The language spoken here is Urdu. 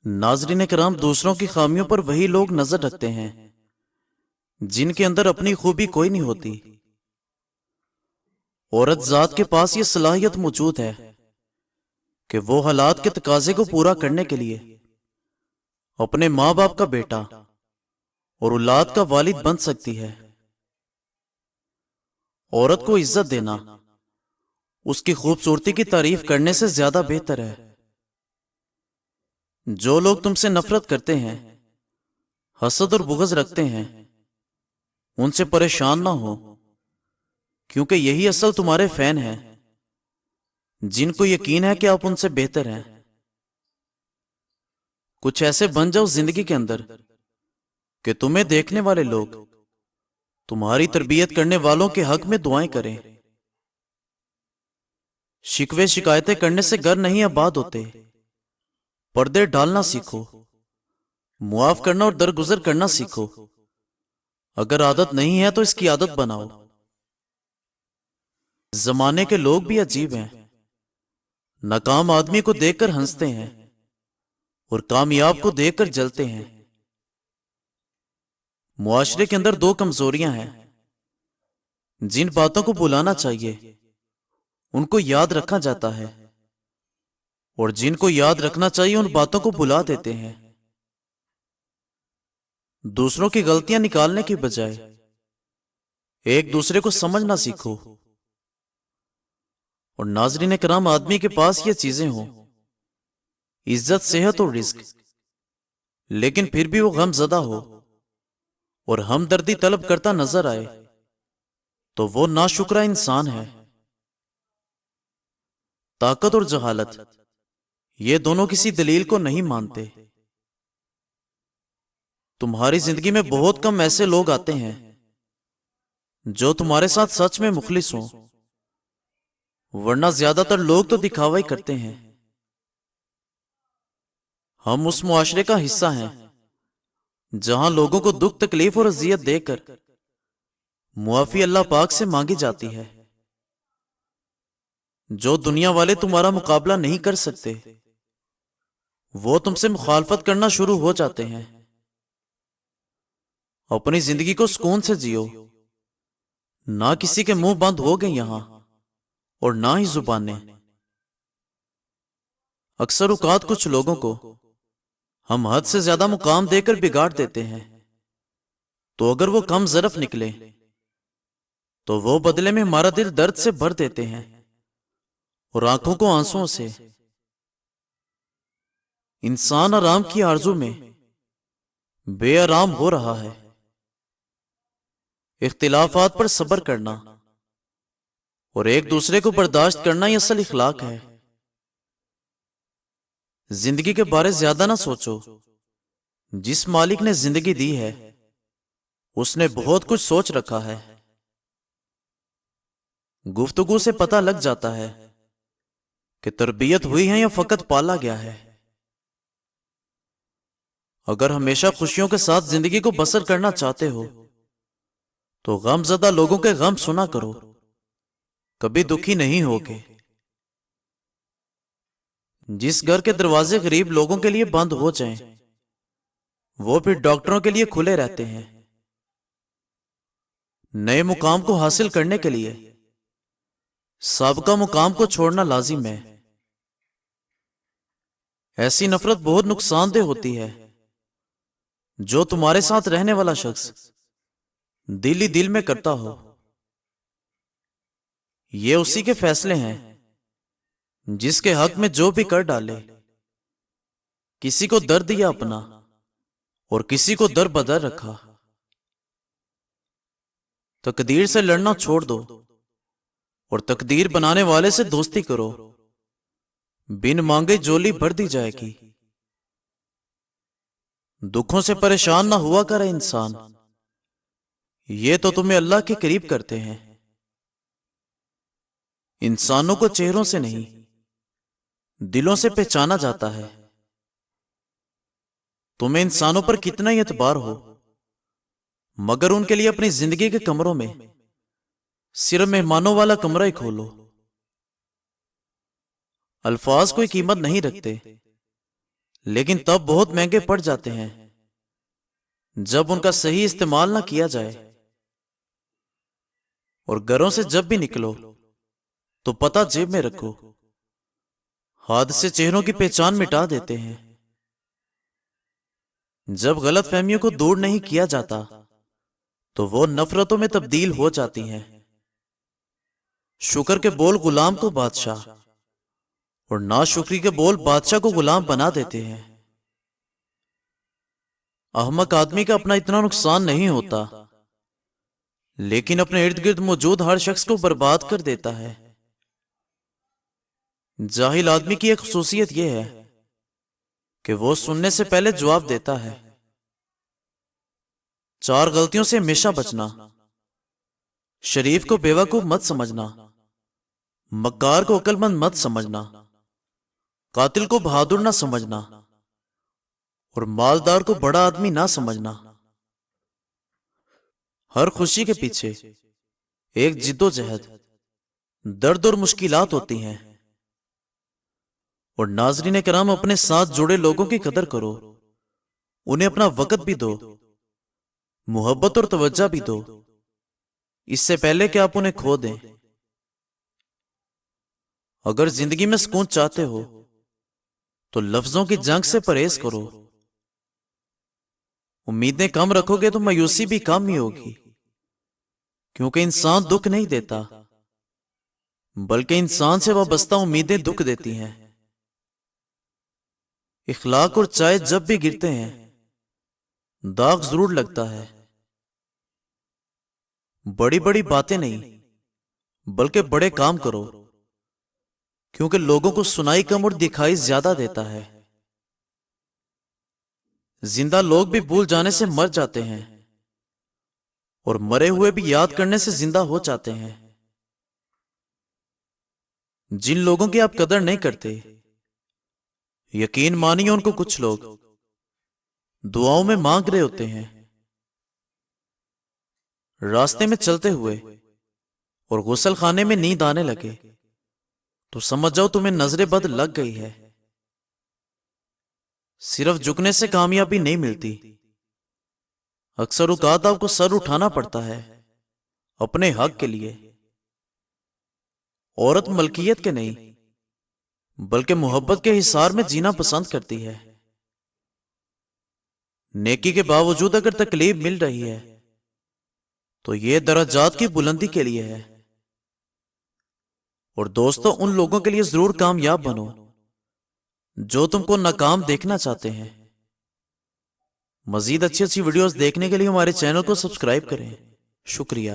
ناظرین کرام، دوسروں کی خامیوں پر وہی لوگ نظر رکھتے ہیں جن کے اندر اپنی خوبی کوئی نہیں ہوتی۔ عورت ذات کے پاس یہ صلاحیت موجود ہے کہ وہ حالات کے تقاضے کو پورا کرنے کے لیے اپنے ماں باپ کا بیٹا اور اولاد کا والد بن سکتی ہے۔ عورت کو عزت دینا اس کی خوبصورتی کی تعریف کرنے سے زیادہ بہتر ہے۔ جو لوگ تم سے نفرت کرتے ہیں، حسد اور بغض رکھتے ہیں، ان سے پریشان نہ ہو، کیونکہ یہی اصل تمہارے فین ہیں جن کو یقین ہے کہ آپ ان سے بہتر ہیں۔ کچھ ایسے بن جاؤ زندگی کے اندر کہ تمہیں دیکھنے والے لوگ تمہاری تربیت کرنے والوں کے حق میں دعائیں کریں۔ شکوے شکایتیں کرنے سے گھر نہیں آباد ہوتے۔ پردے ڈالنا سیکھو، معاف کرنا اور درگزر کرنا سیکھو۔ اگر عادت نہیں ہے تو اس کی عادت بناؤ۔ زمانے کے لوگ بھی عجیب ہیں، ناکام آدمی کو دیکھ کر ہنستے ہیں اور کامیاب کو دیکھ کر جلتے ہیں۔ معاشرے کے اندر دو کمزوریاں ہیں، جن باتوں کو بھلانا چاہیے ان کو یاد رکھا جاتا ہے، اور جن کو یاد رکھنا چاہیے ان باتوں کو بھلا دیتے ہیں۔ دوسروں کی غلطیاں نکالنے کی بجائے ایک دوسرے کو سمجھنا سیکھو۔ اور ناظرین کرام، آدمی کے پاس یہ چیزیں ہوں، عزت، صحت اور رزق، لیکن پھر بھی وہ غم زدہ ہو اور ہمدردی طلب کرتا نظر آئے تو وہ ناشکرا انسان ہے۔ طاقت اور جہالت یہ دونوں کسی دلیل کو نہیں مانتے۔ تمہاری زندگی میں بہت کم ایسے لوگ آتے ہیں جو تمہارے ساتھ سچ میں مخلص ہوں، ورنہ زیادہ تر لوگ تو دکھاوا ہی کرتے ہیں۔ ہم اس معاشرے کا حصہ ہیں جہاں لوگوں کو دکھ، تکلیف اور اذیت دے کر معافی اللہ پاک سے مانگی جاتی ہے۔ جو دنیا والے تمہارا مقابلہ نہیں کر سکتے، وہ تم سے مخالفت کرنا شروع ہو جاتے ہیں۔ اپنی زندگی کو سکون سے جیو، نہ کسی کے منہ بند ہو گئے یہاں اور نہ ہی زبانیں۔ اکثر اوقات کچھ لوگوں کو ہم حد سے زیادہ مقام دے کر بگاڑ دیتے ہیں، تو اگر وہ کم ظرف نکلے تو وہ بدلے میں ہمارا دل درد سے بھر دیتے ہیں اور آنکھوں کو آنسوؤں سے۔ انسان آرام کی آرزو میں بے آرام ہو رہا ہے۔ اختلافات پر صبر کرنا اور ایک دوسرے کو برداشت کرنا یہ اصل اخلاق ہے۔ زندگی کے بارے زیادہ نہ سوچو۔ جس مالک نے زندگی دی ہے اس نے بہت کچھ سوچ رکھا ہے۔ گفتگو سے پتہ لگ جاتا ہے کہ تربیت ہوئی ہے یا فقط پالا گیا ہے۔ اگر ہمیشہ خوشیوں کے ساتھ زندگی کو بسر کرنا چاہتے ہو تو غم زدہ لوگوں کے غم سنا کرو، کبھی دکھی نہیں ہوگے۔ جس گھر کے دروازے غریب لوگوں کے لیے بند ہو جائیں وہ پھر ڈاکٹروں کے لیے کھلے رہتے ہیں۔ نئے مقام کو حاصل کرنے کے لیے سابقہ مقام کو چھوڑنا لازم ہے۔ ایسی نفرت بہت نقصان دہ ہوتی ہے۔ جو تمہارے ساتھ رہنے والا شخص دل ہی دل میں کرتا ہو، یہ اسی کے فیصلے ہیں جس کے حق میں جو بھی کر ڈالے۔ کسی کو در دیا اپنا اور کسی کو در بدر رکھا۔ تقدیر سے لڑنا چھوڑ دو اور تقدیر بنانے والے سے دوستی کرو۔ بن مانگے جولی بھر دی جائے گی۔ دکھوں سے پریشان نہ ہوا کرے انسان، یہ تو تمہیں اللہ کے قریب کرتے ہیں۔ انسانوں کو چہروں سے نہیں دلوں سے پہچانا جاتا ہے۔ تمہیں انسانوں پر کتنا ہی اعتبار ہو، مگر ان کے لیے اپنی زندگی کے کمروں میں صرف مہمانوں والا کمرہ ہی کھولو۔ الفاظ کوئی قیمت نہیں رکھتے، لیکن تب بہت مہنگے پڑ جاتے ہیں جب ان کا صحیح استعمال نہ کیا جائے۔ اور گھروں سے جب بھی نکلو تو پتہ جیب میں رکھو، حادثے چہروں کی پہچان مٹا دیتے ہیں۔ جب غلط فہمیوں کو دور نہیں کیا جاتا تو وہ نفرتوں میں تبدیل ہو جاتی ہیں۔ شکر کے بول غلام کو بادشاہ اور ناشکری کے بول بادشاہ کو غلام بنا دیتے ہیں۔ احمق آدمی کا اپنا اتنا نقصان نہیں ہوتا، لیکن اپنے ارد گرد موجود ہر شخص کو برباد کر دیتا ہے۔ جاہل آدمی کی ایک خصوصیت یہ ہے کہ وہ سننے سے پہلے جواب دیتا ہے۔ 4 غلطیوں سے ہمیشہ بچنا: شریف کو بیوقوف مت سمجھنا، مکار کو عقل مند مت سمجھنا، قاتل کو بہادر نہ سمجھنا، اور مالدار کو بڑا آدمی نہ سمجھنا۔ ہر خوشی کے پیچھے ایک جد و جہد، درد اور مشکلات ہوتی ہیں۔ اور ناظرین کرام، اپنے ساتھ جڑے لوگوں کی قدر کرو، انہیں اپنا وقت بھی دو، محبت اور توجہ بھی دو، اس سے پہلے کہ آپ انہیں کھو دیں۔ اگر زندگی میں سکون چاہتے ہو تو لفظوں کی جنگ سے پرہیز کرو۔ امیدیں کم رکھو گے تو مایوسی بھی کم ہی ہوگی، کیونکہ انسان دکھ نہیں دیتا بلکہ انسان سے وابستہ امیدیں دکھ دیتی ہیں۔ اخلاق اور چائے جب بھی گرتے ہیں داغ ضرور لگتا ہے۔ بڑی بڑی باتیں نہیں بلکہ بڑے کام کرو، کیونکہ لوگوں کو سنائی کم اور دکھائی زیادہ دیتا ہے۔ زندہ لوگ بھی بھول جانے سے مر جاتے ہیں، اور مرے ہوئے بھی یاد کرنے سے زندہ ہو جاتے ہیں۔ جن لوگوں کی آپ قدر نہیں کرتے، یقین مانیے ان کو کچھ لوگ دعاؤں میں مانگ رہے ہوتے ہیں۔ راستے میں چلتے ہوئے اور غسل خانے میں نیند آنے لگے تو سمجھ جاؤ تمہیں نظر بد لگ گئی ہے۔ صرف جھکنے سے کامیابی نہیں ملتی، اکثر اوقات آپ کو سر اٹھانا پڑتا ہے اپنے حق کے لیے۔ عورت ملکیت کے نہیں بلکہ محبت کے حصار میں جینا پسند کرتی ہے۔ نیکی کے باوجود اگر تکلیف مل رہی ہے تو یہ درجات کی بلندی کے لیے ہے۔ اور دوستو، ان لوگوں کے لیے ضرور کامیاب بنو جو تم کو ناکام دیکھنا چاہتے ہیں۔ مزید اچھی ویڈیوز دیکھنے کے لیے ہمارے چینل کو سبسکرائب کریں۔ شکریہ۔